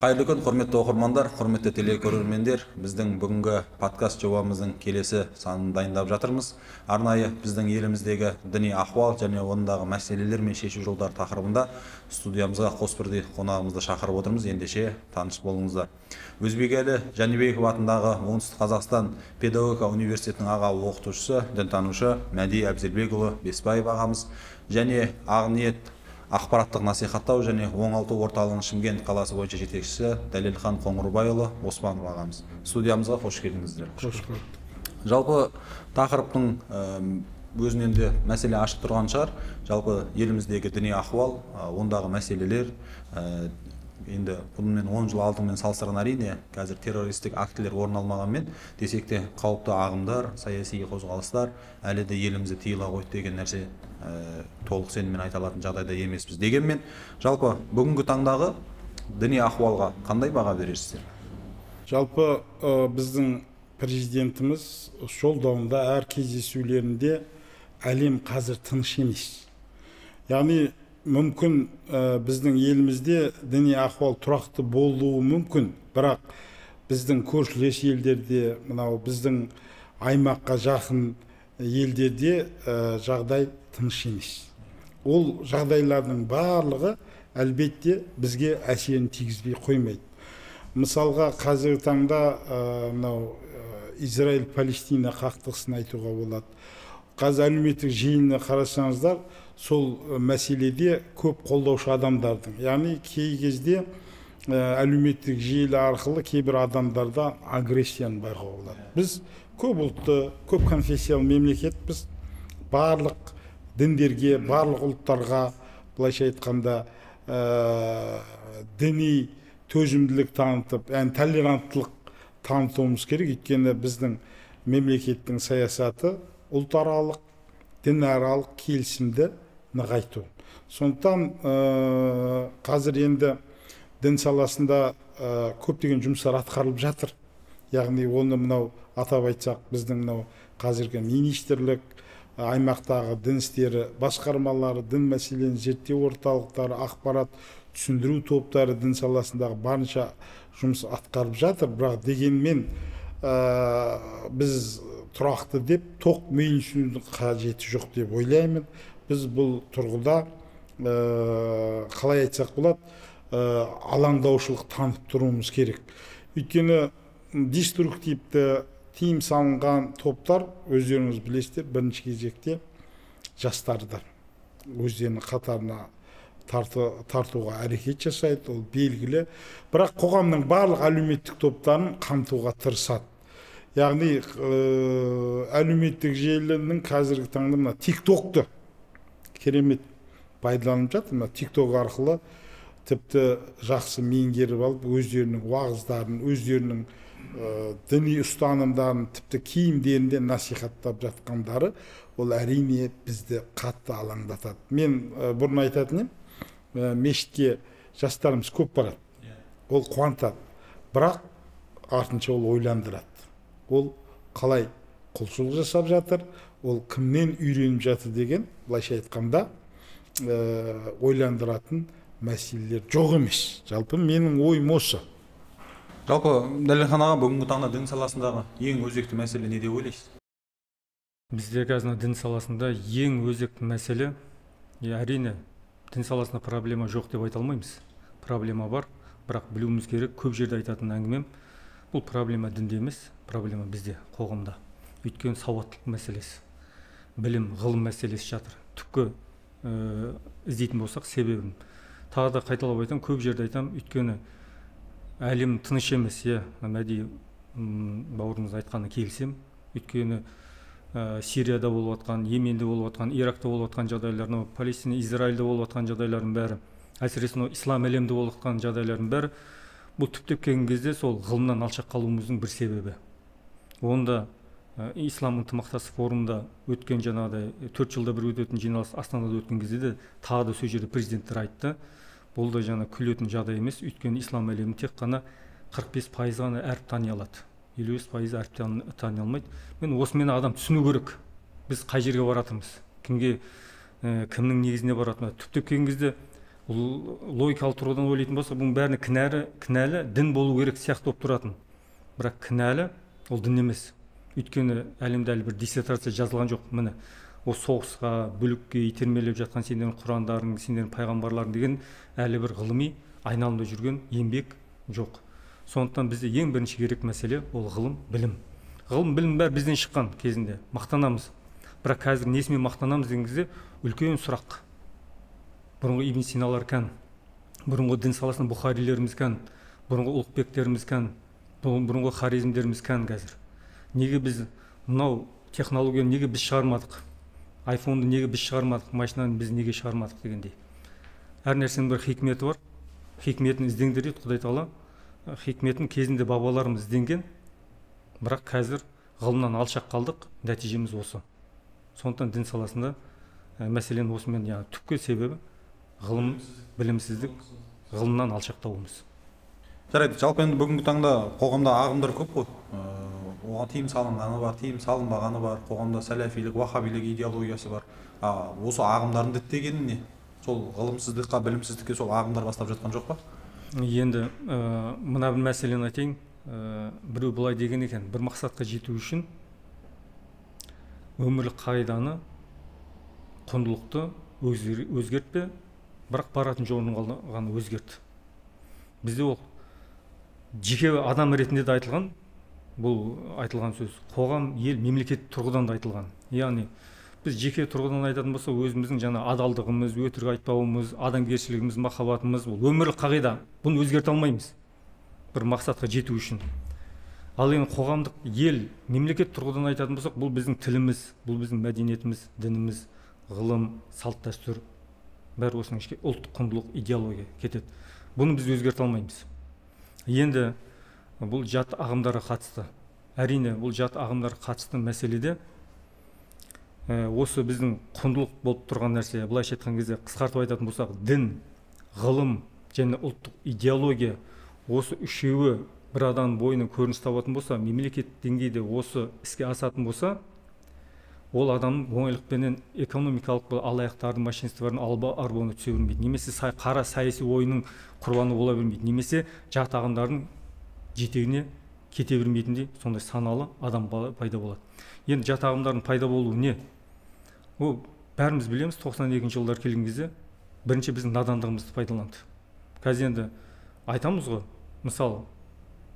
Қайырлы күн, құрметті оқырмандар, құрметті телекөрермендер. Біздің бүгінгі подкаст жобамыздың келесі санын дайындап жатырмыз. Арнайы біздің еліміздегі діни ахуал және ондағы мәселелер мен шешу жолдары тақырыбында студиямызға қос бірдей қонағымызды шақырып отырмыз. Ендеше таныш болыңыздар. Өзбекәлі Жәнібеков атындағы Оңтүстік Қазақстан педагогика университетінің аға оқытушысы, дінтанушы Мәди Әбзелбекұлы Бесбаев ағамыз және Ақниет ақпараттық насихаттау және оңалту орталығының Шымкент қаласы бойынша жетекшісі Дәлелхан Қоңырбайұлы Оспанов ағамыз. Студиямызға қош келдіңіздер. Қош көрдік. Жалпы тақырыптың өзінен де мәселе ашық тұрған шығар. Жалпы еліміздегі діни ахуал, ондағы мәселелер, енді бұнымен 10 жыл алдымен салыстырған әрине, қазір террористік актілер орын алмағанмен, десек те қауіпті ағымдар, саяси қозғалыстар әлі де елімізде тыйыла қойды деген нәрсе толық сеніммен айта алатын жағдайда емеспіз. Дегенмен, жалпы бүгінгі таңдағы діни ахуалға қандай баға бересіздер? Жалпы біздің президентіміз жолдауында әр кездесулерінде әлем қазір тыныш емес. Яғни мүмкін біздің елімізде діни ахуал тұрақты болуы мүмкін, бірақ біздің көршілес елдерде, мынау біздің аймаққа жақын елдерде жағдай тыныш емес. Ол жағдайлардың барлығы әлбетте бізге әсерін тигізбей қоймайды. Мысалға қазіргі таңда мынау Израиль-Палестина қақтығысын айтуға болады. Қазір әлеуметтік желіні қарасаңыздар, сол мәселеде көп қолдаушы адамдардың, яғни кей кезде әлеуметтік желі арқылы кейбір адамдарда агрессияны байқауға болады. Біз көп ұлтты, көп конфессиялы мемлекетпіз. Барлық діндерге, барлық ұлттарға, былайша айтқанда, діни төзімділік танытып, толеранттылық танытуымыз керек. Өйткені біздің мемлекеттің саясаты ұлтаралық, дінаралық келісімді нығайту. Сондықтан қазір енді дін саласында көптеген жұмыстар атқарылып жатыр. Яғни оны мынау атап айтсақ, біздің мынау қазіргі министрлік, аймақтағы дін істері басқармалары, дін мәселені зерттеу орталықтары, ақпарат түсіндіру топтары дін саласындағы барынша жұмыс атқарып жатыр. Бірақ дегенмен біз тұрақты деп тоқ мойынсұнудың қажеті жоқ деп ойлаймын. Біз бұл тұрғыда қалай айтсақ болады, алаңдаушылық танып тұруымыз керек. Өйткені деструктивті, тиым салынған топтар, өздеріңіз білесіздер, бірінші кезекте жастардар өздерінің қатарына тартуға әрекет жасайды, ол белгілі. Бірақ қоғамның барлық әлеуметтік топтарын қамтуға тырысады. Яғни әлеуметтік желінің қазіргі таңда мына TikTok-ты керемет пайдаланып жатыр. Мына TikTok арқылы тіпті жақсы меңгеріп алып, өздерінің уағыздарын, өздерінің діни ұстанымдарын, тіпті киімдерінде насихаттап жатқандары, ол әрине бізді қатты алаңдатады. Мен бұрын айтатын едім, мешітке жастарымыз көп барады. Ол қуантады. Бірақ артынша ол ойландырады. Ол қалай құлшылық жасап жатыр, ол кімнен үйреніп жатыр деген, былайша айтқанда, ойландыратын мәселелер жоқ емес. Жалпы менің ойым осы. Жалпы Дәлелхан аға, бүгінгі таңда дін саласындағы ең өзекті мәселе не деп ойлайсыз? Бізде қазір дін саласында ең өзекті мәселе, әрине, дін саласында проблема жоқ деп айта алмаймыз. Проблема бар, бірақ білуіміз керек, көп жерде айтатын әңгімем, бұл проблема дінде емес, проблема бізде, қоғамда. Өйткені сауаттылық мәселесі, білім, ғылым мәселесі жатыр. Түпкі іздейтін болсақ себебін. Тағы да қайталап айтам, көп жерде айтам, өйткені әлем тыныш емес, Мәди бауырымыз айтқаны келісем. Өйткені Сирияда болып жатқан, Йеменде болып жатқан, Иракта болып жатқан жағдайлар, Палестина, Израильде болып жатқан жағдайлардың бәрі, әсіресе ислам әлемде болып жатқан жағдайлардың бәрі, бұл түптеп келген кезде сол ғылымнан алшақ қалуымыздың бір себебі. Онда ислам ынтымақтастық форумында өткен жаңағыдай 4 жылда бір өтетін жиналыс Астанада өткен кезде де тағы да сол жерде президенттер айтты. Бұл да жаңа күлетін жағдай емес, өйткені ислам әлемі тек қана 45% ғана әріп тани алады. 50% әріп тани алмайды. Мен осымен адам түсіну керек. Біз қай жерге баратырмыз? Кімге, кімнің негізіне баратырмыз? Түптеп келген кезде логикалық тұрғыдан ойлайтын болсақ, бұның бәріне кінәлі дін болу керек сияқты болып тұратын. Бірақ кінәлі ол дін емес. Өйткені әлемде әлі бір диссертация жазылған жоқ. Міне, ол соғысқа, бүлікке итермелеп жатқан сендердің құрандарың, сендердің пайғамбарларың деген әлі бір ғылыми айналымда жүрген еңбек жоқ. Сондықтан бізде ең бірінші керек мәселе ол ғылым, білім. Ғылым, білім бәрі бізден шыққан кезінде. Мақтанамыз. Бірақ қазір несімен мақтанамыз деген кезде үлкен сұрақ. Бұрынғы Ибн Синалар кән, бұрынғы дін саласының Бұхарилеріміз кән, бұрынғы Ұлықбектеріміз кән, бұрынғы Хорезмдеріміз кән қазір. Неге біз мынау технологияны неге біз шығармадық? Айфонды неге біз шығармадық? Машинаны біз неге шығармадық дегендей. Әр нәрсенің бір хикметі бар. Хикметін іздеңдер дейді Құдай Тағала. Хикметін кезінде бабаларымыз ізденген, бірақ қазір ғылымнан алшақ қалдық, нәтижеміз осы. Сондықтан дін саласында мәселен осымен түпкі себебі ғылым, білімсіздік, ғылымнан алшақтауымыз. Жарайды, жалпы енді бүгінгі таңда қоғамда ағымдар көп қой. Оған тыйым салынғаны бар, тыйым салынбағаны бар, қоғамда сәләфилік, вахабилік идеологиясы бар. Осы ағымдардың діттегені не? Сол ғылымсыздыққа, білімсіздікке сол ағымдар бастап жатқан жоқ па? Енді мына бір мәселені айтайын. Біреу былай деген екен, бір мақсатқа жету үшін өмірлік қағиданы, құндылықты өзгертпе, бірақ баратын жолын ғана өзгерт. Бізде ол жеке адам ретінде де айтылған, бұл айтылған сөз. Қоғам, ел, мемлекет тұрғыдан да айтылған. Яғни біз жеке тұрғыдан айтатын болса, өзіміздің жаңа адалдығымыз, өтірік айтпауымыз, адамгершілігіміз, махаббатымыз, бұл өмірлік қағида. Бұны өзгерте алмаймыз бір мақсатқа жету үшін. Ал енді қоғамдық, ел, мемлекет тұрғыдан айтатын болсақ, бұл біздің тіліміз, бұл біздің мәдениетіміз, дініміз, ғылым, салт дәстүр, бәрі осының ішке ұлттық құндылық, идеология кетеді. Бұны біз өзгерте алмаймыз. Енді бұл жат ағымдарға қатысты. Әрине, бұл жат ағымдарға қатысты мәселеде осы біздің құндылық болып тұрған нәрсе, былайша айтқан кезде қысқартып айтатын болсақ, дін, ғылым және ұлттық идеология, осы үшеуі бір адам бойына көрініс табатын болса, мемлекет деңгейде осы іске асатын болса, ол адам оңайлықпенен экономикалық алаяқтардың, мошенниктардың арбауына түсе бермейді. Немесе қара саяси ойының құрбаны бола бермейді. Немесе жат ағымдардың жетегіне кете бермейтіндей сондай саналы адам пайда болады. Енді жат ағымдардың пайда болуы не? Ол бәріміз білеміз, 92 жылдар келген кезде бірінші біздің надандығымызды пайдаланды. Қазір енді айтамыз ғой, мысалы,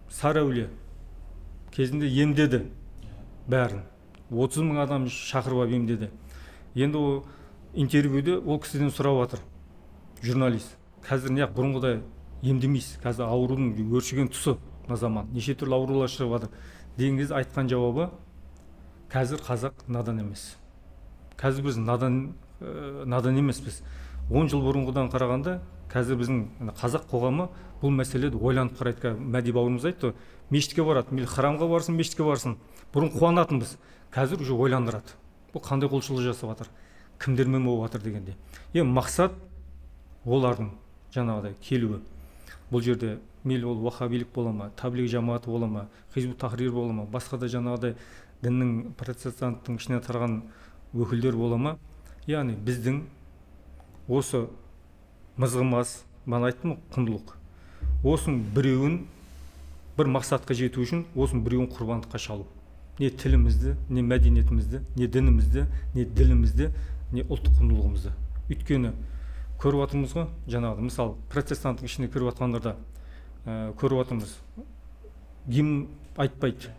Сарыәулие кезінде емдеді бәрін. 30 мың адам шақырып алып емдеді. Енді ол интервьюде ол кісіден сұрап жатыр, журналист. Қазір неғып бұрынғыдай емдемейсіз, қазір аурудың өршіген тұсы мына заман, неше түрлі аурулар шығып жатыр деген кезде айтқан жауабы, қазір қазақ надан емес. Қазір біз надан емеспіз. 10 жыл бұрынғыдан қарағанда, қазір біздің қазақ қоғамы бұл мәселеде ойланып қарайды. Мәди бауырымыз айтты, мешітке барады, храмға барсын, мешітке барсын. Бұрын қуанатынбыз, қазір уже ойландырады. Бұл қандай құлшылық жасап жатыр, кімдермен болып жатыр дегенде. Мақсат олардың жаңағыдай келуі. Бұл жерде мейлі ол вахабилік бола ма, таблиғ жамааты бола ма, хизбут тахрир бола ма, басқа да жаңағыдай діннің протестанттың ішіне тараған өкілдер бола ма. Яғни біздің осы мызғымас, мен айттым, құндылық. Осының біреуін бір мақсатқа жету үшін осының біреуін құрбандыққа шалу. Не тілімізді, не мәдениетімізді, не дінімізді, не ділімізді, не ұлттық құндылығымызды. Өйткені көріп отырмыз ғой, жаңағы мысалы протестанттың ішіне кіріп жатқандарда көріп отырмыз. Гимн айтпайды.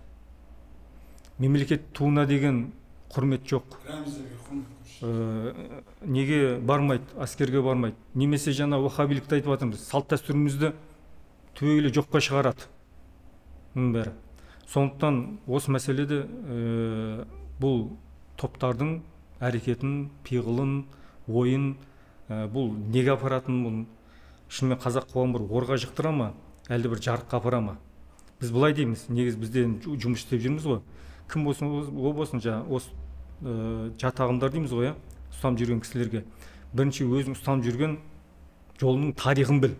Мемлекет туына деген құрмет жоқ. Неге бармайды, әскерге бармайды. Немесе жаңа вахабилікті айтып жатырмыз. Салт дәстүрімізді түбегейлі жоққа шығарады. Бәрі. Сондықтан осы мәселеде бұл топтардың әрекетін, пиғылын, ойын, бұл неге апаратын, шынымен қазақ қоғамы бір орға жықтыра ма, әлде бір жарыққа апара ма? Біз былай дейміз, негіз бізден жұмыс істеп жүрміз ғой. Кім болсын, о болсын, осы жат ағымдар дейміз ғой, ұстам жүрген кісілерге. Бірінші өзің ұстам жүрген жолының тарихын біл,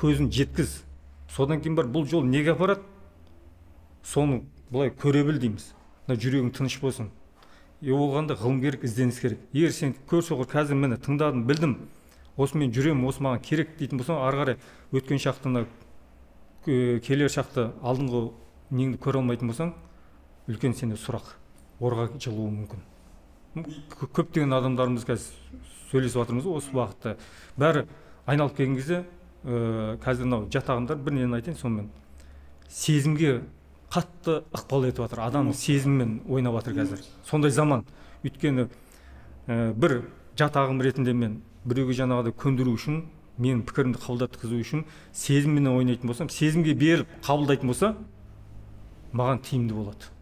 көзін жеткіз. Содан кейін бар, бұл жол неге апарады? Соны былай көре біл дейміз. Жүрегің тыныш болсын. Оғанда ғылым керек, ізденіс керек. Егер сен көрсе қазір мені тыңдадым, білдім, осымен жүремін, осы маған керек дейтін болсаң, ары қарай өткен шақты, келер шақты алдыңғы неңді көре алмайтын болсаң, үлкен сенде сұрақ орға жылуы мүмкін. Көптеген адамдарымыз қазір сөйлесіп жатырмыз осы бағытта. Бәрі айналып келген кезде қазір мынау жат ағымдар, бірінен айтайын, сонымен сезімге қатты ықпал етіп жатыр. Адамның сезіммен ойнап жатыр қазір. Сондай заман. Өйткені бір жат ағым ретінде мен біреуге жаңағыдай көндіру үшін, мен пікірімді қабылдаткызу үшін сезіммен ойнайтын болсам, сезімге беріп қабылдайтын болса, маған тиімді болады.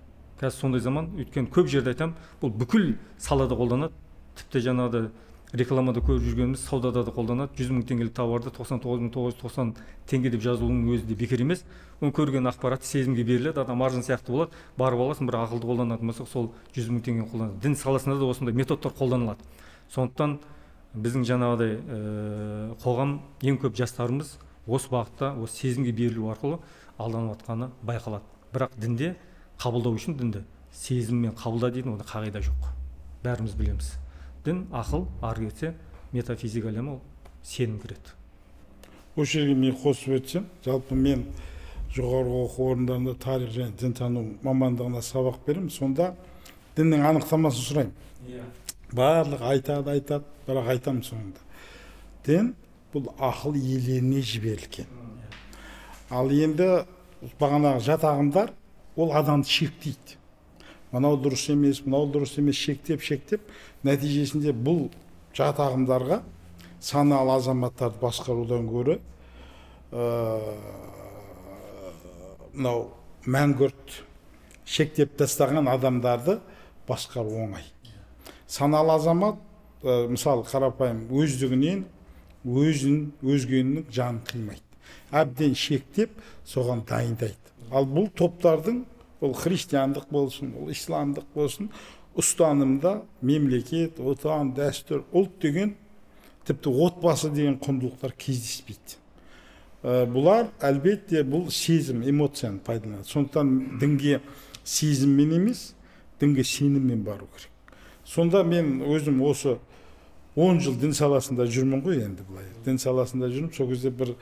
Қазір сондай заман. Өйткені көп жерде айтам, бұл бүкіл салада қолданады. Тіпті жаңағыдай рекламада көріп жүргеніміз, саудада да қолданады. 100 мың теңгелік тауарды 99.990 теңге деп жазылуының өзі де бекер емес. Оны көрген ақпарат сезімге беріледі, адам арзан сияқты болады. Барып аласың, бір ақылды қолданатын болсақ, сол 100 мың теңгені қолданады. Дін саласында да осындай методтар қолданылады. Сондықтан біздің жаңағыдай қоғам, ең көп жастарымыз осы бағытта, осы сезімге берілу арқылы алданып жатқаны байқалады. Бірақ дінде қабылдау үшін дінді сезіммен қабылда дейтін онда қағида жоқ. Бәріміз білеміз. Дін ақыл, ары кетсе метафизика әлемі, ол сенім кіреді. Осы жерге мен қосып өтсем, жалпы мен жоғарғы оқу орындарында тарих және дінтану мамандығына сабақ беремін. Сонда діннің анықтамасын сұраймын. Барлық айтады, бірақ айтамын соңында. Дін бұл ақыл иелеріне жіберілген. Ал енді бағанағы жат ағымдар ол адамды шектейді. Мынау дұрыс емес, шектеп, нәтижесінде бұл жат ағымдарға саналы азаматтарды басқарудан гөрі мынау мәңгүрт шектеп тастаған адамдарды басқару оңай. Саналы азамат, мысалы қарапайым, өздігінен өзгенің жанын қимайды. Әбден шектеп, соған дайындайды. Ал бұл топтардың, ол христиандық болсын, ол исламдық болсын, ұстанымда мемлекет, отан, дәстүр, ұлт деген, тіпті отбасы деген құндылықтар кездеспейді. Бұлар әлбетте бұл сезім, эмоцияны пайдаланады. Сондықтан дінге сезіммен емес, дінге сеніммен бару керек. Сонда мен өзім осы 10 жыл дін саласында жүрмін ғой енді былай. Дін саласында жүрмін, сол кезде бір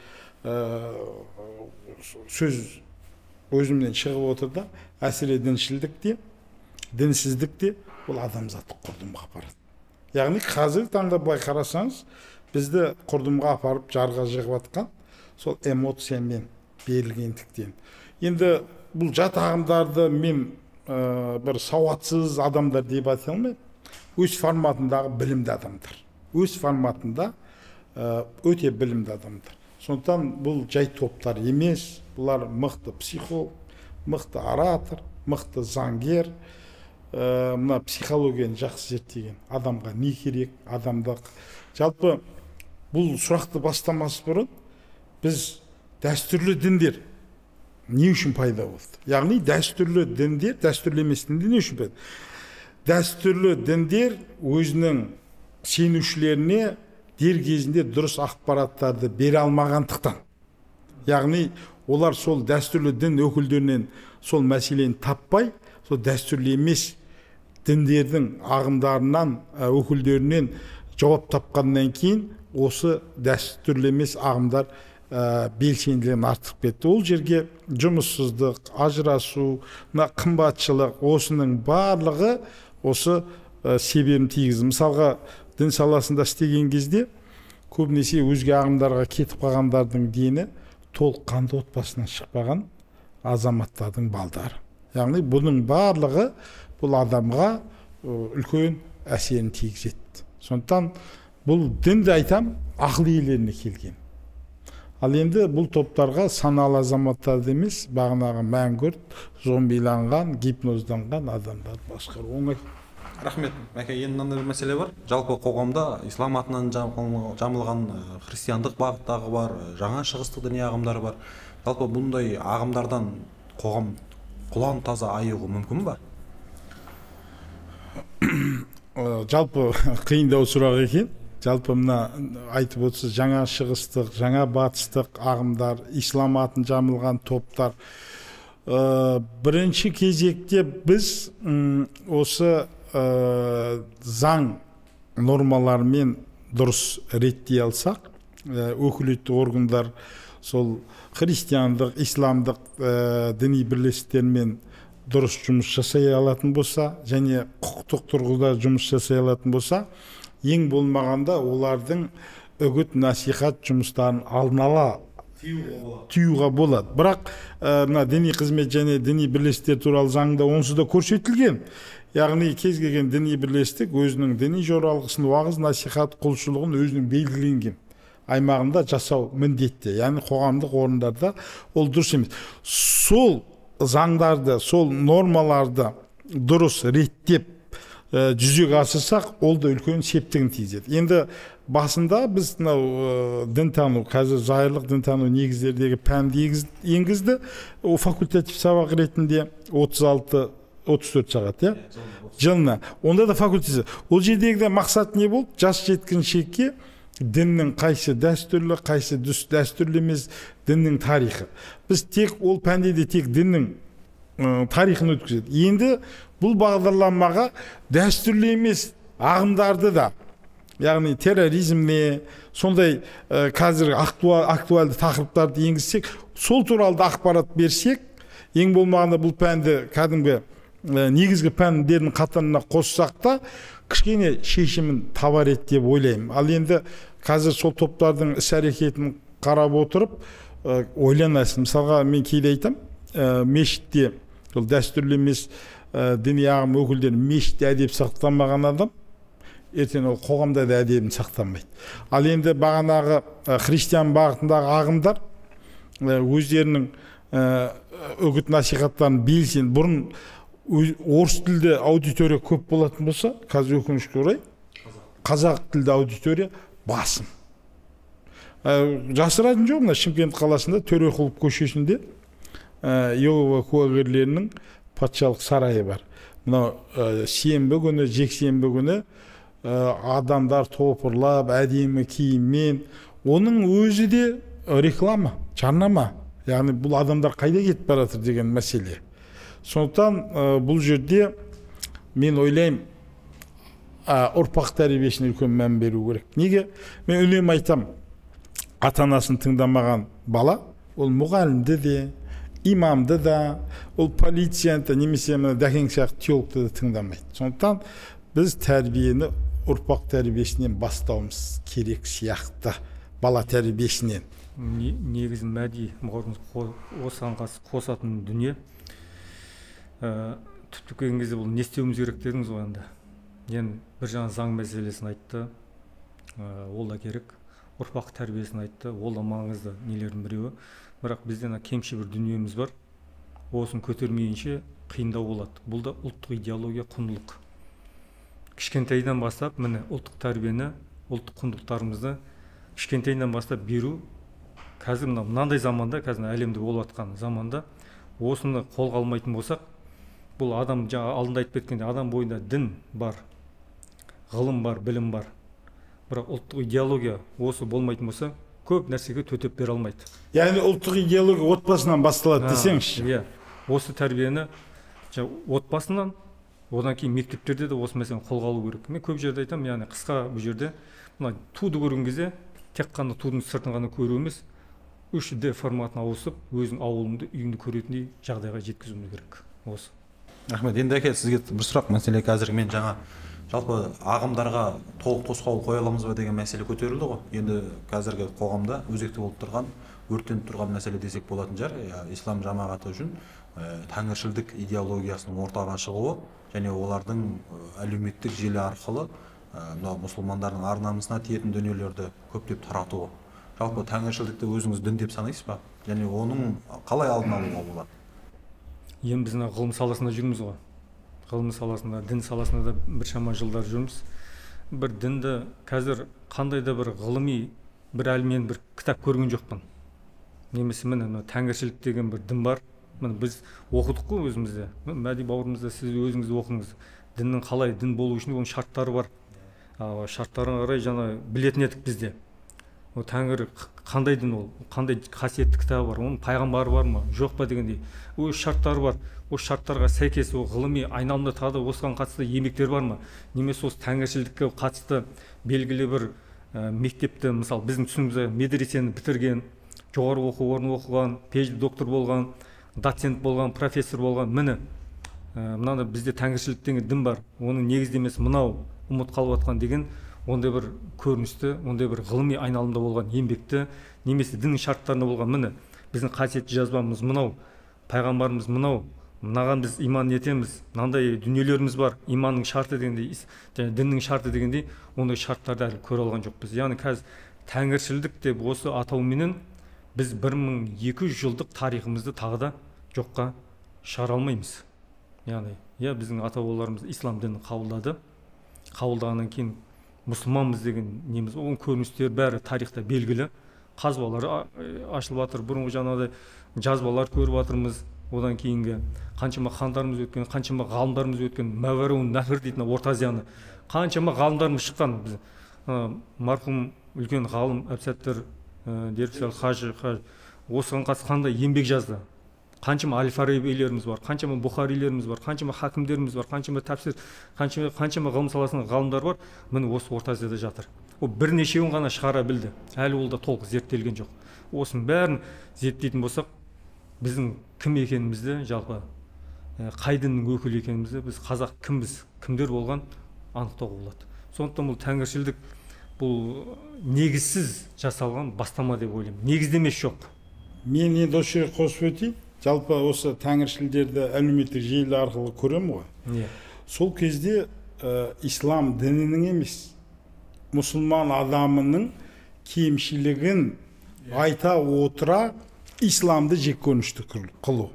сөз өзімнен шығып отырды. Әсіре діншілдікте, дінсіздікте ол адамзатты құрдымға апарады. Яғни қазір таңда былай қарасаңыз, бізді құрдымға апарып жарға жығып атқан сол эмоциямен берілгендіктен. Енді бұл жат ағымдарды мен бір сауатсыз адамдар деп айта алмаймын. Өз форматындағы білімді адамдар. Өз форматында өте білімді адамдар. Сондықтан бұл жай топтар емес, бұлар мықты психолог, мықты оратор, мықты заңгер, мына психологияны жақсы зерттеген, адамға не керек, адамдық. Жалпы бұл сұрақты бастамас бұрын біз дәстүрлі діндер не үшін пайда болды? Яғни дәстүрлі діндер, дәстүрлі емес діндер не үшін пайда? Дәстүрлі діндер өзінің сенушілеріне дер кезінде дұрыс ақпараттарды бере алмағандықтан. Яғни олар сол дәстүрлі дін өкілдерінен сол мәселені таппай, сол дәстүрлі емес діндердің ағымдарынан, өкілдерінен жауап тапқаннан кейін осы дәстүрлі емес ағымдар белсенділігін артып кетті. Ол жерге жұмыссыздық, ажырасу, қымбатшылық, осының барлығы осы себебін тигізді. Мысалға дін саласында істеген кезде көбінесе өзге ағымдарға кетіп қалғандардың дені толыққанды отбасынан шықпаған азаматтардың балдары. Яғни бұның барлығы бұл адамға үлкен әсерін тигізеді. Сондықтан бұл дінді айтам ақыл иелеріне келген. Ал енді бұл топтарға саналы азаматтарды емес, бағанағы мәңгүрт, зомбиланған, гипнозданған адамдар басқару оңай. Рахмет. Мәке, енді мынандай бір мәселе бар. Жалпы қоғамда ислам атынан жамылған христиандық бағыттағы бар, жаңа шығыстық діни ағымдар бар. Жалпы бұндай ағымдардан қоғам құлан таза айығу мүмкін ба? Жалпы қиындау сұрақ екен. Жалпы мына айтып отырсыз, жаңа шығыстық, жаңа батыстық ағымдар, ислам атын жамылған топтар. Бірінші кезекте біз осы заң нормаларымен дұрыс реттей алсақ, өкілетті органдар сол христиандық, исламдық діни бірлестіктермен дұрыс жұмыс жасай алатын болса, және құқықтық тұрғыда жұмыс жасай алатын болса, ең болмағанда олардың үгіт насихат жұмыстарын алдын ала тыюға болады. Бірақ мына діни қызмет және діни бірлестіктер туралы заңда онсыз да көрсетілген. Яғни кез келген діни бірлестік өзінің діни жоралғысын, уағыз насихат құлшылығын өзінің белгіленген аймағында жасау міндетті. Яғни қоғамдық орындарда ол дұрыс емес. Сол заңдарды, сол нормаларды дұрыс реттеп жүзеге асырсақ, ол да үлкен септігін тигізеді. Енді басында біз мынау дінтану, қазір жайырлық дінтану негіздердегі пәнді енгізді. О факультатив сабақ ретінде 36-34 сағат, жылына. Онда да факультатив. Ол жердегі мақсат не болды? Жас жеткіншекке діннің қайсы дәстүрлі, қайсы дәстүрлі емес, діннің тарихы. Біз тек ол пәнде де тек діннің тарихын өткізеді. Енді бұл бағдарламаға дәстүрлі емес ағымдарды да, яғни терроризмне, сондай қазір актуалды тақырыптарды енгізсек, сол туралы ақпарат берсек, ең болмағанда бұл пәнді кәдімгі негізгі пәндердің қатарына қоссақ та, кішкене шешімін табар еді деп ойлаймын. Ал енді қазір сол топтардың іс-әрекетін қарап отырып, ойланасың. Мысалға, мен кейде айтам, мешітте сол дәстүрлі емес діни ағым өкілдері мешітте әдеп сақтамаған адам, ертең ол қоғамда да әдебін сақтамайды. Ал енді бағанағы христиан бағытындағы ағымдар өздерінің үгіт насихаттарын белсен, бұрын орыс тілді аудитория көп болатын болса, қазір өкінішке орай қазақ тілді аудитория басым. Жасыратын жоқ, мына Шымкент қаласында Төреқұлов көшесінде Иегова куәгерлерінің патшалық сарайы бар. Мынау сенбі күні, жексенбі күні адамдар топырлап, әдемі киіммен, оның өзі де реклама, жарнама. Яғни бұл адамдар қайда кетіп бара жатыр деген мәселе. Сондықтан бұл жерде мен ойлаймын, ұрпақ тәрбиесіне үлкен мән беру керек. Неге? Мен үнемі айтам, ата-анасын тыңдамаған бала, ол мұғалімді де, имамды да, ол полицияны немесе дәкең сияқты теологты да тыңдамайды. Сондықтан біз тәрбиені ұрпақ тәрбиесінен бастауымыз керек сияқты, бала тәрбиесінен. Негізі мәди осыған қосатын дүние. Түптік келген кезде бұл не істеуіміз керек дедіңіз ғой енді. Енді бір жаңа заң мәселесін айтты, ол да керек. Ұрпақ тәрбиесін айтты, ол да маңызды нелердің біреуі. Бірақ бізден кемші бір дүниеміз бар. Осын көтермейінше қиындау болады. Бұл да ұлттық идеология, құндылық. Кішкентайдан бастап, міне ұлттық тәрбиені, ұлттық құндылықтарымызды кішкентайдан бастап беру. Қазір мынандай заманда, қазір әлемде болып жатқан заманда осыны қолға алмайтын болсақ, бұл адам жаңа алдында айтып кеткенде адам бойында дін бар, ғылым бар, білім бар. Бірақ ұлттық идеология осы болмайтын болса, көп нәрсеге төтеп бере алмайды. Яғни ұлттық идеология отбасынан басталады десеңізші. Иә, осы тәрбиені отбасынан, одан кейін мектептерде де осы мәселені қолға алу керек. Мен көп жерде айтамын, яғни қысқа бұл жерде мына туды көрген кезде тек қана тудың сыртын ғана көру емес, 3D форматына ауысып, өзің ауылыңды, үйіңді көретіндей жағдайға жеткізуіміз керек. Осы. Рахмет. Енді әке, сізге бір сұрақ. Мәселе қазір мен жаңа жалпы ағымдарға толық тосқауыл қоя аламыз ба деген мәселе көтерілді ғой. Енді қазіргі қоғамда өзекті болып тұрған, өртеніп тұрған мәселе десек болатын шығар. Ислам жамағаты үшін тәңіршілдік идеологиясының ортаға шығуы және олардың әлеуметтік желі арқылы мұсылмандардың ар-намысына тиетін дүниелерді көптеп таратуы. Жалпы тәңіршілдікті өзіңіз дін деп санайсыз ба? Және оның қалай алдын алуға болады? Енді біз ғылым саласында жүрміз ғой. Ғылым саласында, дін саласында да біршама жылдар жүрміз. Бір дінді қазір қандай да бір ғылыми бір әлмен бір кітап көрген жоқпын. Немесе міне тәңіршілік деген бір дін бар. Міне біз оқыдық қой өзімізде. Мәди бауырымызда сіз өзіңіз оқыңыз. Діннің қалай дін болу үшін оның шарттары бар. Шарттарына қарай жаңа білетін едік бізде. Тәңір қандай дін ол, қандай қасиетті кітабы бар, оның пайғамбары бар ма, жоқ па дегендей. Өз шарттары бар. Осы шарттарға сәйкес ғылыми айналымда тағы да осыған қатысты еңбектер бар ма? Немесе осы тәңіршілдікке қатысты белгілі бір мектепті, мысалы біздің түсінігімізде медресені бітірген, жоғары оқу орнын оқыған, PhD доктор болған, доцент болған, профессор болған, міне мынандай бізде тәңіршілік деген дін бар, оның негіздемесі мынау ұмыт қалып жатқан деген ондай бір көріністі, ондай бір ғылыми айналымда болған еңбекті, немесе діннің шарттарында болған, міне біздің қасиетті жазбамыз мынау, пайғамбарымыз мынау, мынаған біз иман етеміз, мынандай дүниелеріміз бар, иманның шарты дегендей, және діннің шарты дегендей, ондай шарттарды әлі көре алған жоқпыз. Яғни қазір тәңіршілдік деп осы атауменен біз 1200 жылдық тарихымызды тағы да жоққа шығара алмаймыз. Яғни, біздің ата-бабаларымыз ислам дінін қабылдады. Қабылдағаннан кейін мұсылманбыз деген неміз, оның көріністері бәрі тарихта белгілі. Қазбалар ашылып жатыр, бұрынғы жаңағыдай жазбалар көріп жатырмыз. Одан кейінгі қаншама хандарымыз өткен, қаншама ғалымдарымыз өткен, Мәуәрун Нәһр дейтін Орта Азияны қаншама ғалымдарымыз шыққан. Біз марқұм үлкен ғалым Әбсәттір Дербісәл Қажы осыған қатысты қандай еңбек жазды. Қаншама Әл-Фарабилеріміз бар, қаншама Бұхарилеріміз бар, қаншама хакімдеріміз бар, қаншама тәпсір, қаншама ғылым саласының ғалымдар бар, міне осы Орта Азияда жатыр. Ол бірнешеуін ғана шығара білді. Әлі ол да толық зерттелген жоқ. Осының бәрін зерттейтін болсақ, біздің кім екенімізді, жалпы қай діннің өкілі екенімізді, біз қазақ кімбіз, кімдер болған анықтауға болады. Сондықтан бұл тәңіршілдік бұл негізсіз жасалған бастама деп ойлаймын. Негіздемес жоқ. Мен енді осы жерге қосып өтейін. Жалпы осы тәңіршілдерді әлеуметтік желі арқылы көремін ғой. Сол кезде ислам дінінің емес, мұсылман адамының кемшілігін айта отыра исламды жеккөрінішті қылу.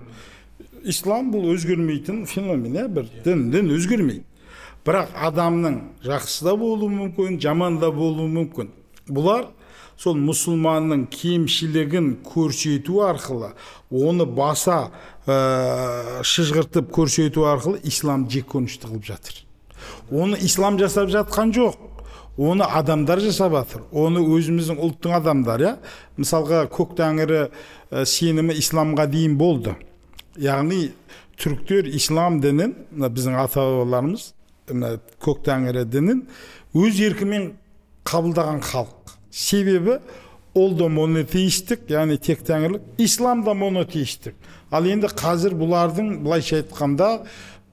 Ислам бұл өзгермейтін феномен, бір дін өзгермейді. Бірақ адамның жақсы да болуы мүмкін, жаман да болуы мүмкін. Бұлар сол мұсылманның кемшілігін көрсету арқылы, оны баса шыжғыртып көрсету арқылы ислам жеккөрінішті қылып жатыр. Оны ислам жасап жатқан жоқ. Оны адамдар жасап жатыр. Оны өзіміздің ұлттың адамдар, мысалға көк тәңірі сенімі исламға дейін болды. Яғни түріктер ислам дінін, біздің ата-бабаларымыз көк тәңірі дінін өз еркімен қабылдаған халық. Себебі ол да монотеистік, яғни тек тәңірлік, ислам да монотеистік. Ал енді қазір бұлардың былайша айтқанда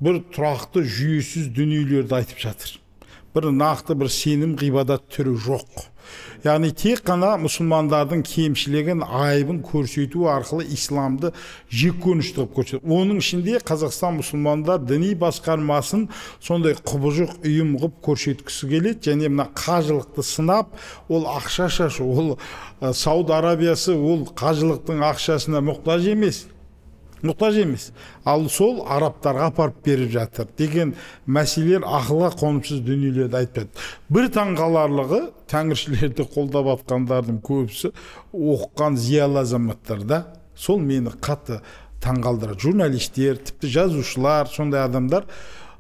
бір тұрақты жүйесіз дүниелерді айтып жатыр. Бір нақты бір сенім ғибадат түрі жоқ. Яғни тек қана мұсылмандардың кемшілігін, айыбын көрсету арқылы исламды жеккөрінішті қылып көрсетеді. Оның ішінде Қазақстан мұсылмандар діни басқармасын сондай құбыжық ұйым қылып көрсеткісі келеді, және мына қажылықты сынап, ол ақша шашу, ол Сауд Арабиясы ол қажылықтың ақшасына мұқтаж емес. Ал сол арабтарға апарып беріп жатыр деген мәселелер ақылға қонымсыз дүниелерді айтпайды. Бір таңғаларлығы, тәңіршілерді қолдап атқандардың көбісі оқыған зиялы азаматтар да, сол мені қатты таңғалдырады. Журналистер, тіпті жазушылар, сондай адамдар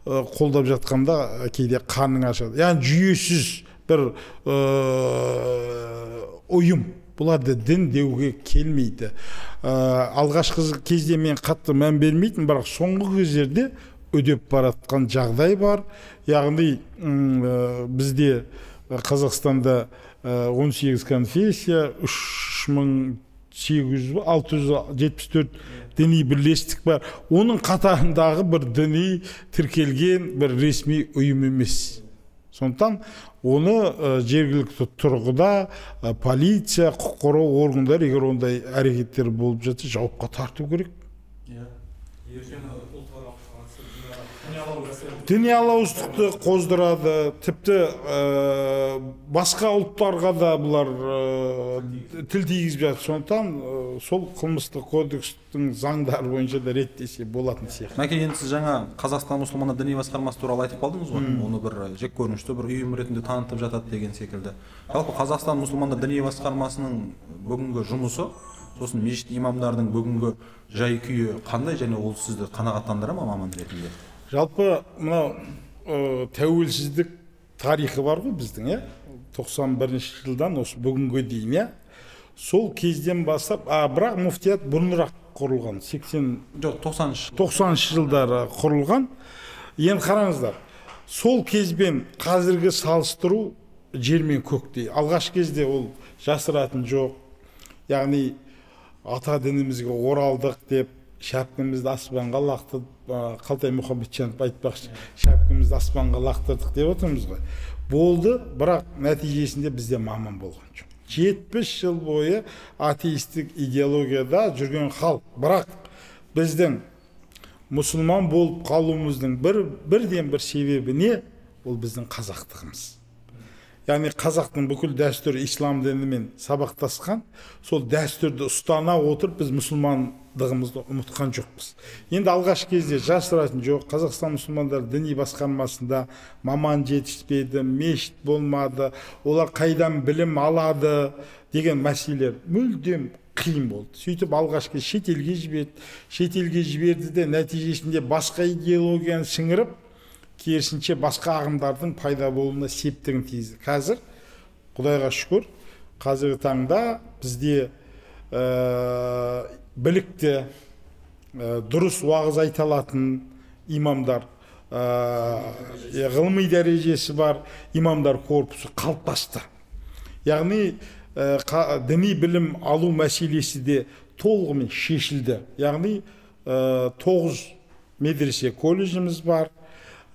қолдап жатқанда кейде қарның ашады. Яғни жүйесіз бір ұйым. Бұларды дін деуге келмейді. Алғашқы кезде мен қатты мән бермейтін, бірақ соңғы кездерде өдеп баратқан жағдай бар. Яғни бізде Қазақстанда 18 конфессия, 3674 діни бірлестік бар. Оның қатарындағы бір діни тіркелген бір ресми ұйым емес. Сондықтан оны жергілікті тұрғыда полиция, құқық қорғау органдары егер ондай әрекеттер болып жатса, жауапқа тарту керек. Діни алауыздықты қоздырады, тіпті басқа ұлттарға да бұлар тіл тигізіп жатыр. Сондықтан сол қылмыстық кодекстің заңдары бойынша да реттесе болатын сияқты. Мәке, енді сіз жаңа Қазақстан мұсылмандар діни басқармасы туралы айтып қалдыңыз ғой. Оны бір жеккөрінішті бір ұйым ретінде танытып жатады деген секілді. Жалпы Қазақстан мұсылмандар діни басқармасының бүгінгі жұмысы, сосын мешіт имамдардың бүгінгі жай-күйі қандай, және ол сізді қанағаттандыра ма маман ретінде? Жалпы мынау тәуелсіздік тарихы бар ғой біздің, 91 жылдан осы бүгінге дейін, сол кезден бастап, бірақ муфтият бұрынырақ құрылған, 90 жылдары құрылған. Енді қараңыздар, сол кезбен қазіргі салыстыру жер мен көктей. Алғаш кезде ол жасыратын жоқ. Яғни ата дінімізге оралдық деп шапкамызды аспанға лақтырдық, Қалтай Мұхамеджанов айтпақшы, шапкамызды аспанға лақтырдық деп отырмыз ғой. Болды, бірақ нәтижесінде бізде маман болған жоқ. 70 жыл бойы атеистік идеологияда жүрген халық. Бірақ біздің мұсылман болып қалуымыздың бірден бір себебі не? Ол біздің қазақтығымыз. Яғни қазақтың бүкіл дәстүрі ислам дінімен сабақтасқан, сол дәстүрді ұстана отырып біз мұсылмандығымызды ұмытқан жоқпыз. Енді алғаш кезде жасыратын жоқ, Қазақстан мұсылмандар діни басқармасында маман жетіспеді, мешіт болмады, олар қайдан білім алады деген мәселелер мүлдем қиын болды. Сөйтіп алғашқы шетелге жіберді де нәтижесінде басқа идеологияны сіңіріп, керісінше басқа ағымдардың пайда болуына септігін тигізді. Қазір Құдайға шүкір, қазіргі таңда бізде білікті, дұрыс уағыз айта алатын имамдар, ғылыми дәрежесі бар имамдар корпусы қалыптасты. Яғни діни білім алу мәселесі де толығымен шешілді. Яғни 9 медресе колледжіміз бар.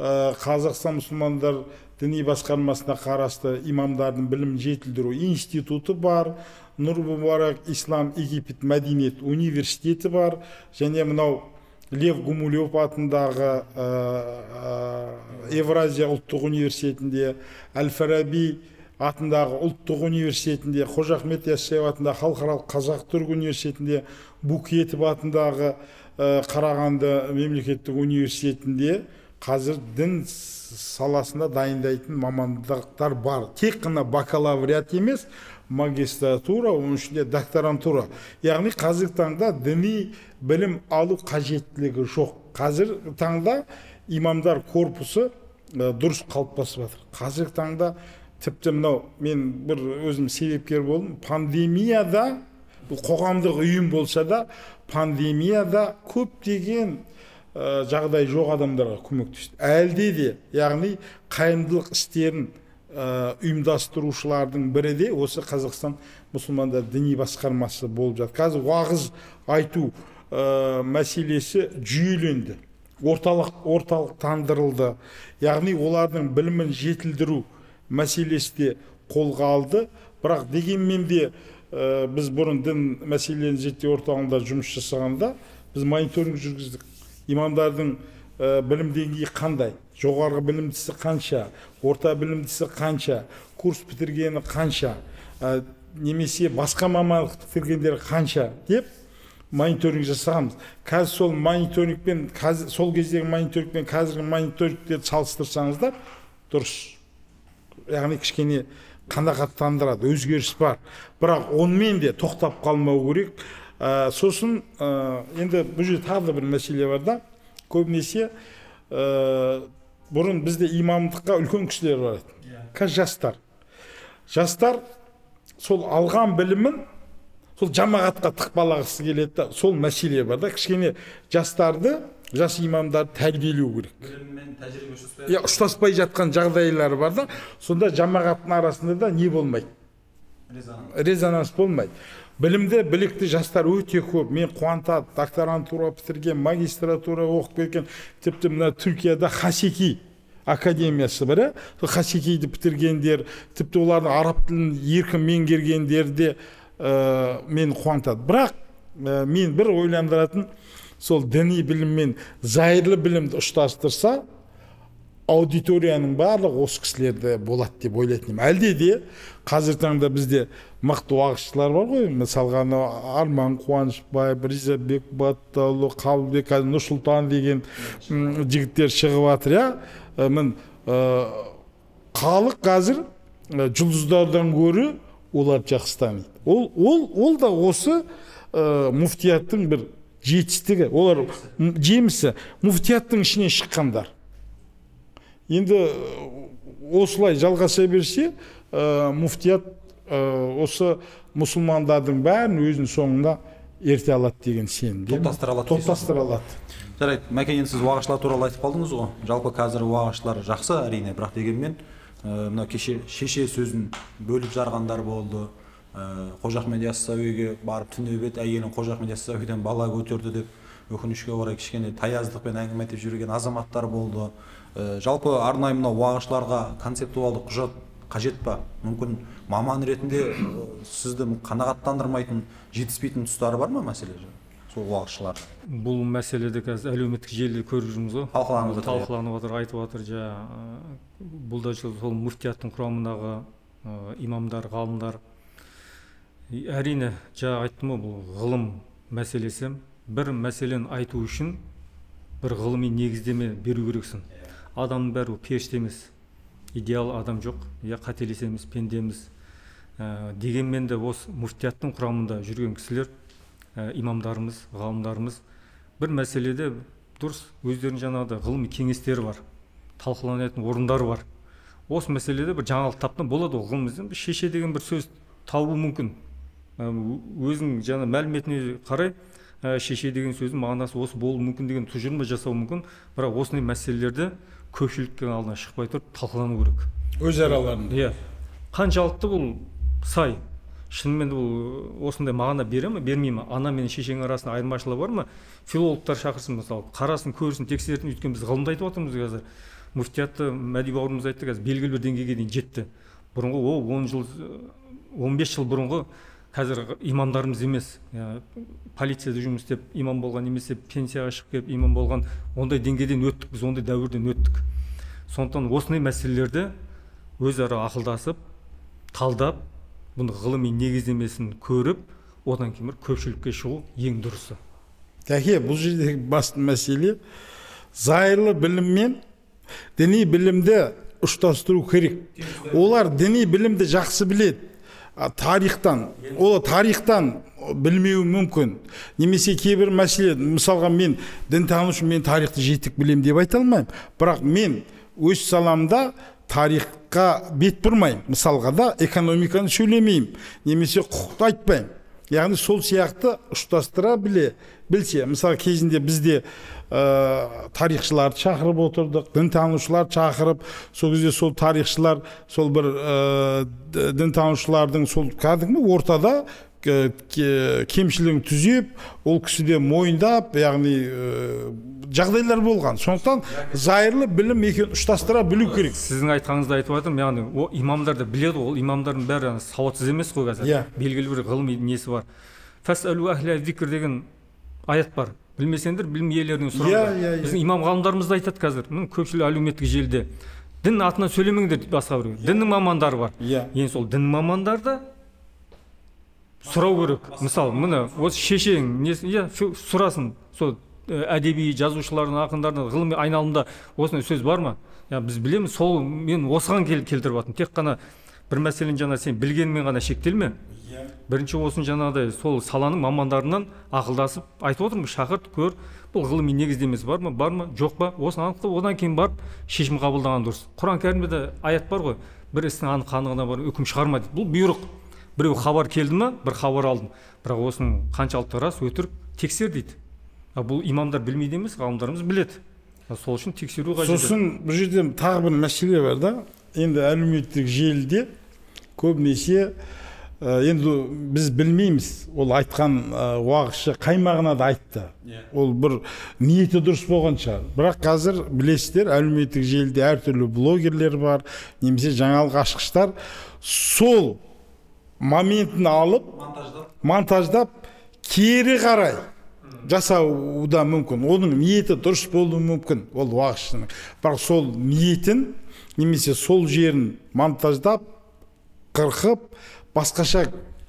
Қазақстан мұсылмандар діни басқармасына қарасты имамдардың білім жетілдіру институты бар, Нұр Мүбарак Ислам Египет мәдениет университеті бар, және мынау Лев Гумилев атындағы Евразия ұлттық университетінде, Әл-Фараби атындағы ұлттық университетінде, Қожа Ахмет Яссауи атындағы халықаралық қазақ-түрік университетінде, Букетов атындағы Қарағанды мемлекеттік университетінде қазір дін саласында дайындайтын мамандықтар бар. Тек қана бакалавриат емес, магистратура, оның ішінде докторантура. Яғни қазіргі таңда діни білім алу қажеттілігі жоқ. Қазіргі таңда имамдар корпусы дұрыс қалыптасып жатыр. Қазіргі таңда тіпті мынау, мен бір өзім себепкер болдым, пандемияда, бұл қоғамдық ұйым болса да, пандемияда көптеген жағдай жоқ адамдарға көмектесті. Әлде де, яғни қайырымдылық істерін ұйымдастырушылардың бірі де осы Қазақстан мұсылмандар діни басқармасы болып жатыр. Қазір уағыз айту мәселесі жүйеленді, орталықтандырылды. Яғни олардың білімін жетілдіру мәселесі де қолға алды. Бірақ дегенмен де біз бұрын дін мәселелерін зерттеу орталығында жұмыс жасағанда біз мониторинг жүргіздік. Имамдардың білім деңгейі қандай, жоғарғы білімдісі қанша, орта білімдісі қанша, курс бітіргені қанша, немесе басқа мамандық бітіргендері қанша деп мониторинг жасағанбыз. Қазір сол мониторингпен, сол кездегі мониторингпен қазіргі мониторингтерді салыстырсаңыздар дұрыс. Яғни кішкене қанағаттандырады, өзгеріс бар. Бірақ онымен де тоқтап қалмау керек. Сосын енді бұл жерде тағы бір мәселе бар да, көбінесе бұрын бізде имамдыққа үлкен кісілер бар еді. Қазір жастар сол алған білімін сол жамағатқа тықпалағысы келеді. Сол мәселе бар да, кішкене жастарды, жас имамдарды тәрбиелеу керек. Біліммен тәжірибе ұштаспай жатқан жағдайлар бар да, сонда жамағаттың арасында да не болмайды? Резонанс болмайды. Білімді, білікті жастар өте көп. Мен қуантады, докторантура бітірген, магистратура оқып кеткен, тіпті мына Түркияда Хасеки академиясы бар. Хасекиді бітіргендер, тіпті олардың араб тілін еркін меңгергендер де мен қуантады. Бірақ мен бір ойландыратын, сол діни білім мен зайырлы білімді ұштастырса, аудиторияның барлығы осы кісілерде болады деп ойлайтын. Әлде де қазір таңда бізде мықты уағызшылар бар ғой, мысалға Арман Қуанышбаев, Ризабек Батталу, Қабылбек Нұрсұлтан деген жігіттер шығып жатыр. Халық қазір жұлдыздардан гөрі оларды жақсы таниды. Ол да осы муфтияттың бір жетістігі, олар жемісі, муфтияттың ішінен шыққандар. Енді осылай жалғаса берсе, муфтият осы мұсылмандардың бәрін өзінің соңында ерте алады деген сенімде. Топтастыра алады. Жарайды, Мәкен, сіз уағызшылар туралы айтып қалдыңыз ғой. Жалпы қазір уағызшылар жақсы, әрине, бірақ дегенмен мына кеше шеше сөзін бөліп жарғандар болды. Қожа Ахмет Яссауиге барып түнеп әйелін Қожа Ахмет Яссауиден бала көтерді деп өкінішке орай кішкене таяздықпен әңгіме айтып жүрген азаматтар болды. Жалпы арнайы мына уағызшыларға концептуалды құжат қажет па? Мүмкін маман ретінде сізді қанағаттандырмайтын, жетіспейтін тұстары бар ма мәселе? Сол уағызшылар. Бұл мәселеде қазір әлеуметтік желіде көріп жүрміз ғой. Талқыланып жатыр, айтып жатыр. Бұл да сол муфтияттың құрамындағы имамдар, ғалымдар. Әрине, айттым ғой, бұл ғылым мәселесі. Бір мәселені айту үшін бір ғылыми негіздеме беру керексің. Адамның бәрі періште емес, идеал адам жоқ, қателесеміз, пендеміз. Дегенмен де осы муфтияттың құрамында жүрген кісілер, имамдарымыз, ғалымдарымыз бір мәселеде дұрыс өздерінің жаңағыда ғылыми кеңестері бар, талқыланатын орындары бар. Осы мәселеде бір жаңалық таптан болады ол ғылымымыздан шеше деген бір сөз табу мүмкін. Өзің жаңа мәліметіне қарай шеше деген сөздің мағынасы осы болуы мүмкін деген тұжырым жасау мүмкін, бірақ осындай мәселелерді көпшіліктің алдына шықпай тұрып талқылану керек. Өз араларында. Қаншалықты бұл сай? Шынымен бұл осындай мағына бере ме, бермей ме? Ана мен шешенің арасында айырмашылығы бар ма? Филологтар шақырсын, мысалы, қарасын, көрсін, тексеретін, өйткені біз ғылымда айтып отырмыз қазір. Муфтиятты Мәди бауырымыз айтты, қазір белгілі бір деңгейге дейін жетті. Бұрынғы 10 жыл, 15 жыл бұрынғы қазір имамдарымыз емес, полицияда жұмыс істеп имам болған, немесе пенсияға шығып келіп имам болған, ондай деңгейден өттік, біз ондай дәуірден өттік. Сондықтан осындай мәселелерді өзара ақылдасып, талдап, бұны ғылыми негіздемесін көріп, одан кейін көпшілікке шығу ең дұрысы. Бұл жердегі басты мәселе зайырлы білім мен діни білімді ұштастыру керек. Олар діни білімді жақсы біледі. Тарихтан білмеуі мүмкін. Немесе кейбір мәселе, мысалға мен дінтанушы, мен тарихты жетік білем деп айта алмаймын. Бірақ мен өз саламда тарихқа бет бұрмаймын. Мысалға да экономиканы сөйлемеймін, немесе құқықты айтпаймын. Яғни сол сияқты ұштастыра білсе, мысалы кезінде бізде тарихшыларды шақырып отырдық, дінтанушылар шақырып, сол кезде сол тарихшылар, сол бір дінтанушылардың сол кәдімгі ортада кемшілігін түзеп, ол кісіде мойындап, яғни жағдайлар болған. Сондықтан зайырлы білім екеуін ұштастыра білу керек. Сіздің айтқаныңызды айтып жатырмын, яғни имамдар да біледі, ол имамдардың бәрі сауатсыз емес қой қазір. Белгілі бір ғылыми несі бар. Фасәлу ахля зикр деген аят бар. Білмесеңдер білім иелерінен сұраңдар. Біздің имам ғалымдарымыз да айтады қазір, көпшілік әлеуметтік желіде. Дін атынан сөйлемеңдер дейді басқа біреу. Діннің мамандары бар. Енді сол дін мамандарды сұрау керек. Мысалы, міне осы шешең сұрасын, сол әдеби жазушылардың, ақындардың ғылыми айналымда осындай сөз бар ма? Біз білеміз, сол мен осыған келтіріп жатырмын. Тек қана бір мәселені жаңа сен білгенмен ғана шектелме. Бірінші осын жаңағыдай сол саланың мамандарынан ақылдасып айтып отырмын, шақырт, көр, бұл ғылыми негіздемесі бар ма, жоқ па, осыны анықтап, одан кейін барып шешім қабылдаған дұрыс. Құран кәрімде аят бар ғой, бір істің анық-қанығына бар үкім шығарма дейді. Бұл бұйрық. Біреу хабар келді ма, бір хабар алдым, бірақ осының қаншалықты рас, өтірік тексер дейді. Бұл имамдар білмейді емес, ғалымдарымыз біледі. Сол үшін тексеру қажет. Сосын бұл жерде тағы бір мәселе бар да, енді әлеуметтік желіде көбінесе енді біз білмейміз, ол айтқан уағызшы қай мағынада айтты. Ол бір ниеті дұрыс болған шығар. Бірақ қазір білесіздер, әлеуметтік желіде әртүрлі блогерлер бар, немесе жаңалық ашқыштар, сол моментін алып, монтаждап, кері қарай жасауы да мүмкін. Оның ниеті дұрыс болуы мүмкін, ол уағызшының. Бірақ сол ниетін, немесе сол жерін монтаждап, қырқып, басқаша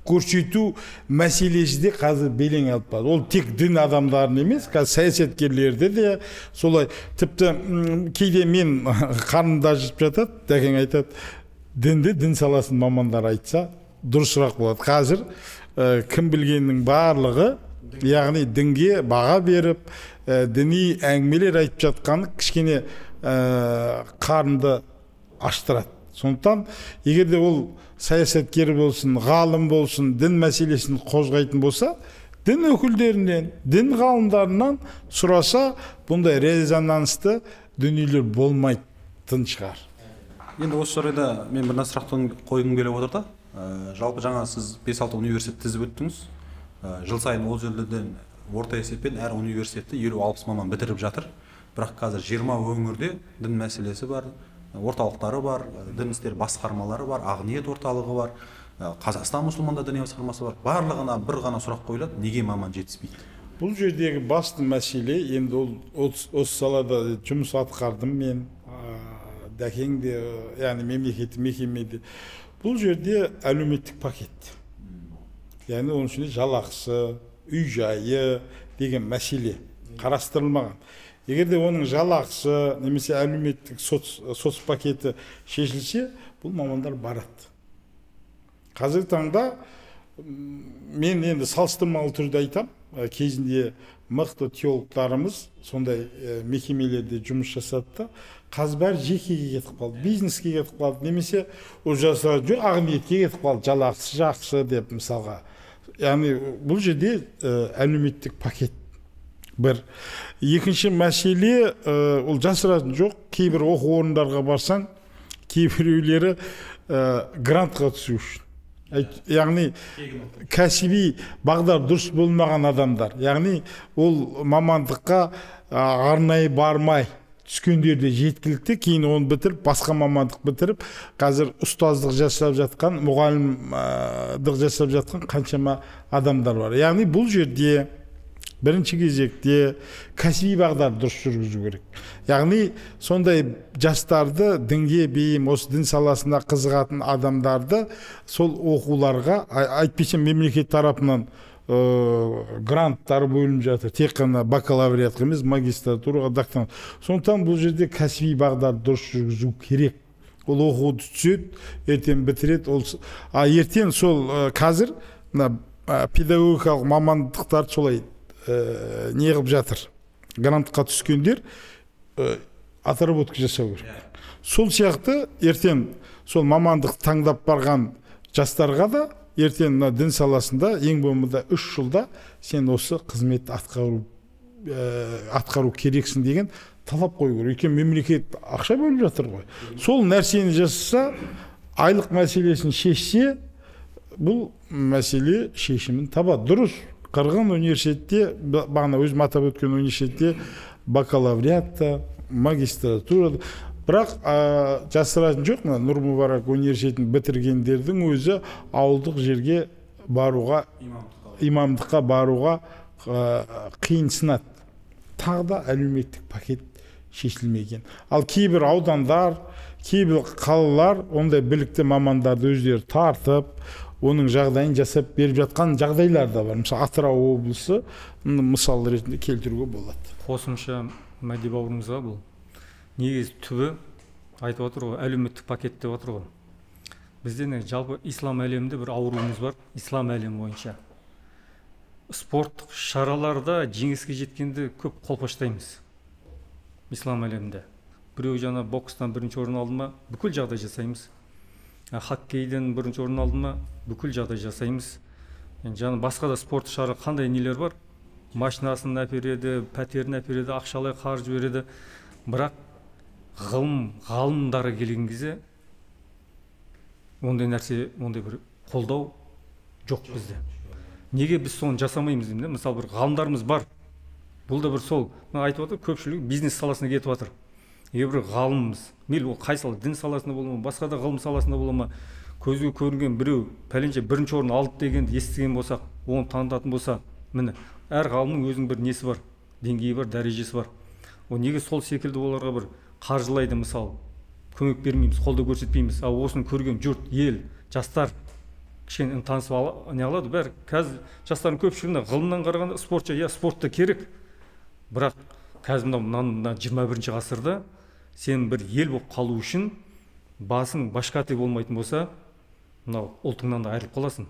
көрсету мәселесі де қазір белең алып бар. Ол тек дін адамдарын емес, қазір саясаткерлерді де солай. Тіпті кейде мен қарнымда жіп жатады, дәкең айтады, дінді дін саласын мамандар айтса дұрысырақ болады. Қазір кім білгеннің барлығы, яғни дінге баға беріп, діни әңгімелер айтып жатқаны кішкене қарынды аштырады. Сондықтан, егер де ол саясаткер болсын, ғалым болсын, дін мәселесін қозғайтын болса, дін өкілдерінен, дін ғалымдарынан сұраса, бұндай резонансты дүниелер болмайтын шығар. Енді осы орайда мен бір сұрақ қойғым келіп отыр да. Жалпы жаңа сіз 5-6 университет тізіп өттіңіз. Жыл сайын ол жерлерден орта есеппен әр университетті 50-60 маман бітіріп жатыр. Бірақ қазір 20 өңірде дін мәселесі бар, орталықтары бар, дін істері басқармалары бар, Ақниет орталығы бар, Қазақстан мұсылмандар діни басқармасы бар. Барлығына бір ғана сұрақ қойылады: неге маман жетіспейді? Бұл жердегі басты мәселе, енді осы салада жұмыс атқардым мен, дәкең де, яғни мемлекеттік мекемеде. Бұл жерде әлеуметтік пакет. Яғни оның ішінде жалақысы, үй жайы деген мәселе қарастырылмаған. Егер де оның жалақысы немесе әлеуметтік соц пакеті шешілсе, бұл мамандар барады. Қазіргі таңда мен енді салыстырмалы түрде айтам, кезінде мықты теологтарымыз сондай мекемелерде жұмыс жасады да, қазір бәрі жекеге кетіп қалды, бизнеске кетіп қалды, немесе ол жасаған жоқ, Ақниетке кетіп қалды, жалақысы жақсы деп мысалға. Яғни бұл жерде әлеуметтік пакет бір. Екінші мәселе, ол жасыратын жоқ, кейбір оқу орындарға барсаң, кейбіреулері грантқа түсу үшін. Яғни кәсіби бағдар дұрыс болмаған адамдар. Яғни ол мамандыққа арнайы бармай түскендерде жеткілікті, кейін оны бітіріп, басқа мамандық бітіріп, қазір ұстаздық жасап жатқан, мұғалімдік жасап жатқан қаншама адамдар бар. Яғни бұл жерде бірінші кезекте кәсіби бағдар дұрыс жүргізу керек. Яғни сондай жастарды дінге бейім, осы дін саласына қызығатын адамдарды сол оқуларға, айтпаса мемлекет тарапынан гранттар бөлініп жатыр. Тек қана бакалавриатқа емес, магистратураға, докторантураға. Сондықтан бұл жерде кәсіби бағдар дұрыс жүргізу керек. Ол оқуды түседі, ертең бітіреді. Ертең сол қазір педагогикалық мамандықтарды солай не қылып жатыр. Грантқа түскендер отработка жасау керек. Сол сияқты ертең сол мамандық таңдап барған жастарға да ертең дін саласында ең болмағанда 3 жылда сен осы қызмет атқару керексің деген талап қою керек. Өйткені мемлекет ақша бөліп жатыр ғой. Сол нәрсені жасаса, айлық мәселесін шешсе, бұл мәселе шешімін табады. Дұрыс. Қырғын университетте, бағана өзім атап өткен университетте бакалавриатта, магистратурада. Бірақ жасыратын жоқ, Нұр Мүбарак университетін бітіргендердің өзі ауылдық жерге баруға, имамдыққа баруға қиынсынады. Тағы да әлеуметтік пакет шешілмеген. Ал кейбір аудандар, кейбір қалалар ондай білікті мамандарды өздері тартып, оның жағдайын жасап беріп жатқан жағдайлар да бар. Мысалы, Атырау облысы мысал ретінде келтіруге болады. Қосымша Мәди бауырымызға бұл негіз түбі айтып отыр ғой, әлеуметтік пакет деп отыр ғой. Бізде жалпы ислам әлемінде бір ауруымыз бар, ислам әлемі бойынша. Спорттық шараларда жеңіске жеткенде көп қолпаштаймыз. Ислам әлемінде. Біреу жаңа бокстан бірінші орын алды ма, бүкіл жағдай жасаймыз. Хоккейден бірінші орын алды ма, бүкіл жағдай жасаймыз. Жаңа басқа да спорт шара қандай нелер бар? Машинасын әпереді, пәтерін әпереді, ақшалай қаржы береді. Бірақ ғалымдары келген кезде ондай нәрсе, ондай бір қолдау жоқ бізде. Неге біз соны жасамаймыз деймін? Мысалы, бір ғалымдарымыз бар. Бұл да бір сол, айтып отыр, көпшілігі бизнес саласына кетіп жатыр. Егер ғалымымыз, мейлі қай сала, дін саласында бола ма, басқа да ғылым саласында бола ма, көзге көрінген біреу пәленше бірінші орын алды дегенді естіген болсақ, оны танытатын болса, міне, әр ғалымның өзінің бір несі бар, деңгейі бар, дәрежесі бар. О, неге сол секілді оларға бір қаржылайды, мысалы, көмек бермейміз, қолдау көрсетпейміз. Ал осыны көрген жұрт, ел, жастар кішкене танысып не алады. Бәрі қазір жастардың көпшілігіне ғылымнан қарағанда спортшы, спортта керек. Бірақ қазір мына 21-ші ғасырда сен бір ел болып қалу үшін басың башкаты болмайтын болса, мынау ұлтыңнан да айырылып қаласың.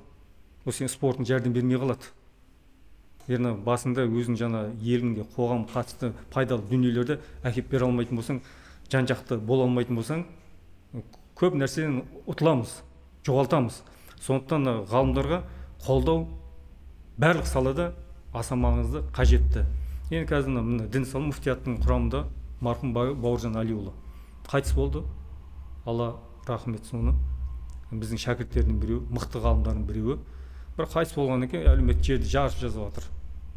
Ол сен спортың жәрдем бермей қалады. Ерна басында өзің жаңа еліңге, қоғам қатысты пайдалы дүниелерді әкеп бере алмайтын болсаң, жан-жақты бола алмайтын болсаң, көп нәрседен ұтыламыз, жоғалтамыз. Сондықтан ғалымдарға қолдау барлық салада аса маңызды, қажетті. Енді қазір дін сала муфтияттың құрамында марқұм Бауыржан Алиұлы қайтыс болды. алла рахмет соны. Біздің шәкірттердің біреуі, мықты ғалымдардың біреуі. Бір қайтыс болғаннан кейін әлеуметтік желіде жарып жазып жатыр.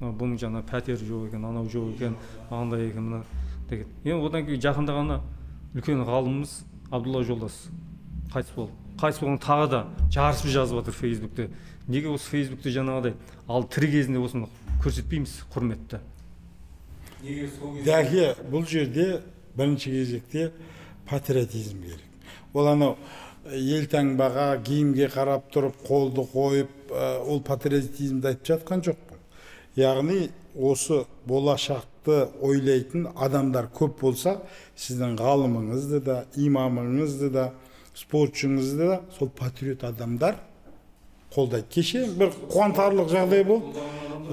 Бұның жаңа пәтер жоқ екен, анау жоқ екен, андай екен, мына деген. Енді одан кейін жақында ғана үлкен ғалымымыз Абдулла Жолдас қайтыс болды. Қайтыс болған тағы да жарысып жазып жатыр Фейсбукте. Неге осы Фейсбукте жаңағыдай ал тірі кезінде осыны көрсетпейміз құрметті? Неге сол кезде? Дәке, бұл жерде бірінші кезекте патриотизм керек. Ол анау елтаңбаға, киімге қарап тұрып, қолды қойып, ол патриотизмді айтып жатқан жоқпын. Яғни осы болашақты ойлайтын адамдар көп болса, сіздің ғалымыңызды да, имамыңызды да, спортшыңызды да сол патриот адамдар қолдайды. Кеше бір қуантарлық жағдай болды.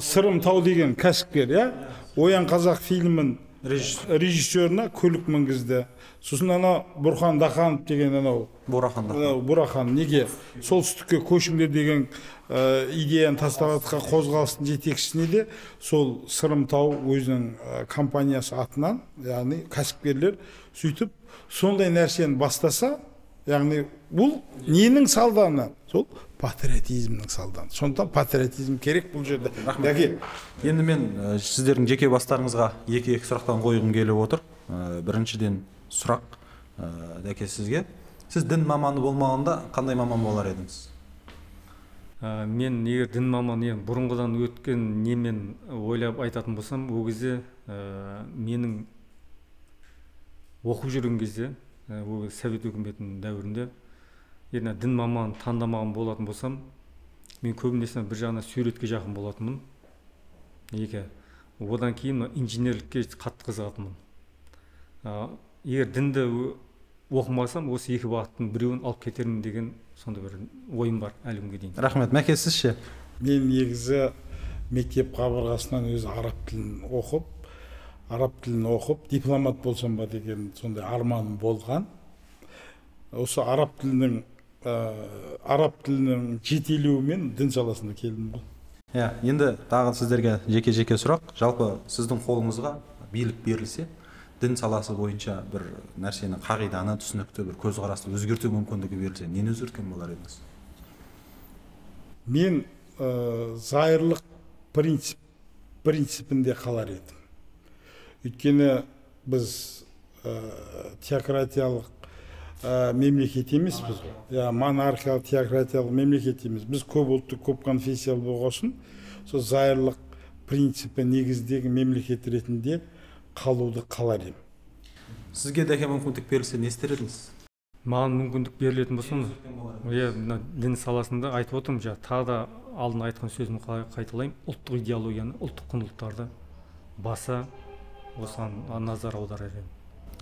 Сырым Тау деген кәсіпкер, Оян қазақ фильмін режиссерына көлік мінгізді. Сосын ана Бұрхан Даханов деген анау Бурахан неге солтүстікке көшіңдер деген идеяны тастап қозғалыстың жетекшісіне де сол Сырым Тау өзінің компаниясы атынан, яғни кәсіпкерлер сөйтіп сондай нәрсені бастаса, яғни бұл ненің салданы? Сол патриотизмнің салданы. Сондықтан патриотизм керек бұл жерде. Енді мен сіздердің жеке бастарыңызға екі сұрақтан қойғым келіп отыр. Біріншіден сұрақ Дәке сізге. Сіз дін маманы болмағанда қандай маман болар едіңіз? Мен егер дін маманы бұрынғыдан өткен немен ойлап айтатын болсам, ол кезде менің оқып жүрген кезде, ол Совет өкіметінің дәуірінде, енді дін маманын таңдамаған болатын болсам, мен көбінесе бір жағына суретке жақын болатынмын. Одан кейін инженерлікке қатты қызығатынмын. Егер дінді оқымасам, осы екі бағыттың біреуін алып кетермін деген сондай бір ойым бар әлі күнге дейін. Рахмет. Мәке, сіз ше? Мен негізі мектеп қабырғасынан өзі араб тілін оқып, дипломат болсам ба деген сондай арманым болған. Осы араб тілінің жетелеуімен дін саласына келдім ғой. Енді тағы сіздерге жеке сұрақ. Жалпы сіздің қолыңызға билік берілсе, дін саласы бойынша бір нәрсені, қағиданы, түсінікті, бір көзқарасты өзгерту мүмкіндігі берілсе, нені өзгерткен болар едіңіз? Мен зайырлық принципінде қалар едім. Өйткені біз теократиялық мемлекет емеспіз ғой. Монархиялық, теократиялық мемлекет емес. Біз көп ұлтты, көп конфессиялы болғасын, сол зайырлық принципі негіздегі мемлекет ретінде қалуды қалар едім. Сізге Дәке мүмкіндік берілсе, не істер едіңіз? Маған мүмкіндік берілетін болсын, дін саласында айтып отырмын, тағы да алдын айтқан сөзімді қайталаймын, ұлттық идеологияны, ұлттық құндылықтарды баса осыған назар аударар едім.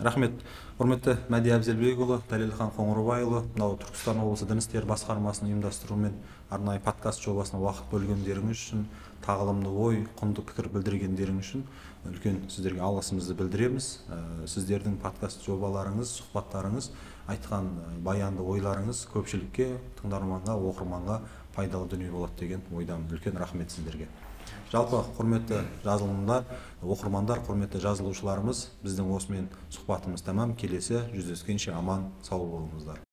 Рахмет. Құрметті Мәди Әбзелбекұлы, Дәлелхан Қоңырбайұлы, мынау Түркістан облысы Дін істері басқармасының ұйымдастыруымен арнайы подкаст жобасына уақыт бөлгендеріңіз үшін, тағылымды ой, құнды пікір білдіргендеріңіз үшін үлкен сіздерге алғысымызды білдіреміз. Сіздердің подкаст жобаларыңыз, сұхбаттарыңыз, айтқан баянды ойларыңыз көпшілікке, тыңдарманға, оқырманға пайдалы дүние болады деген ойдамын. Үлкен рахмет сіздерге. Жалпы құрметті жазылымдар, оқырмандар, құрметті жазылушыларымыз, біздің осымен сұхбатымыз тәмам. Келесі жүздескенше аман, сау болыңыздар.